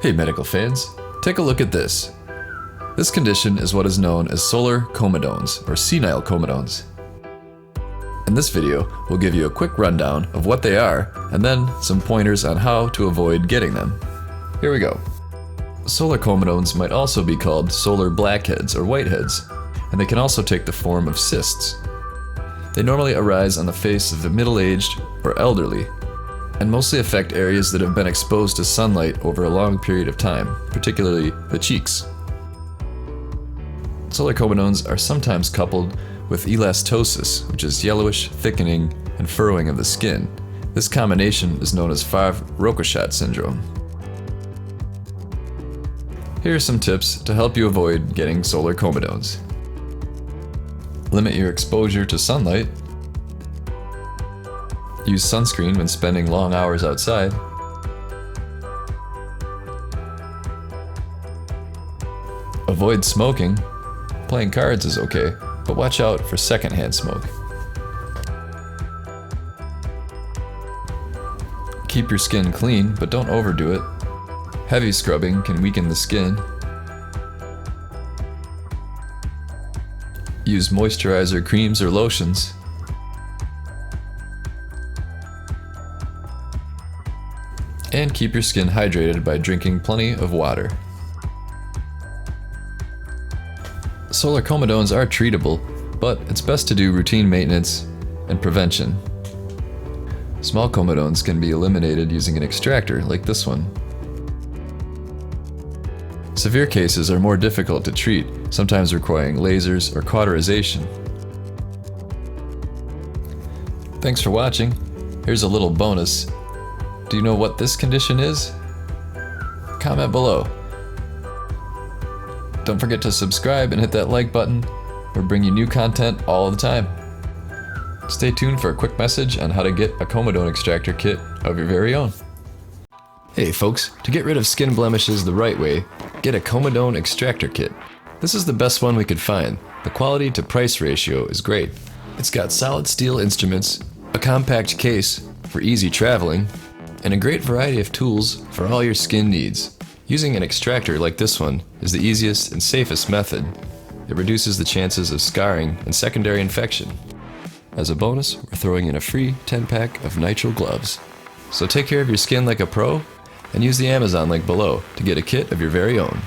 Hey medical fans, take a look at this. This condition is what is known as solar comedones, or senile comedones. In this video, we'll give you a quick rundown of what they are, and then some pointers on how to avoid getting them. Here we go. Solar comedones might also be called solar blackheads or whiteheads, and they can also take the form of cysts. They normally arise on the face of the middle-aged or elderly, and mostly affect areas that have been exposed to sunlight over a long period of time, particularly the cheeks. Solar comedones are sometimes coupled with elastosis, which is yellowish thickening and furrowing of the skin. This combination is known as Favre-Rocochat syndrome. Here are some tips to help you avoid getting solar comedones. Limit your exposure to sunlight. Use sunscreen when spending long hours outside. Avoid smoking. Playing cards is okay, but watch out for secondhand smoke. Keep your skin clean, but don't overdo it. Heavy scrubbing can weaken the skin. Use moisturizer creams or lotions. And keep your skin hydrated by drinking plenty of water. Solar comedones are treatable, but it's best to do routine maintenance and prevention. Small comedones can be eliminated using an extractor like this one. Severe cases are more difficult to treat, sometimes requiring lasers or cauterization. Thanks for watching. Here's a little bonus. Do you know what this condition is? Comment below. Don't forget to subscribe and hit that like button. We're bringing you new content all the time. Stay tuned for a quick message on how to get a comedone extractor kit of your very own. Hey folks, to get rid of skin blemishes the right way, get a comedone extractor kit. This is the best one we could find. The quality to price ratio is great. It's got solid steel instruments, a compact case for easy traveling, and a great variety of tools for all your skin needs. Using an extractor like this one is the easiest and safest method. It reduces the chances of scarring and secondary infection. As a bonus, we're throwing in a free 10-pack of nitrile gloves. So take care of your skin like a pro, and use the Amazon link below to get a kit of your very own.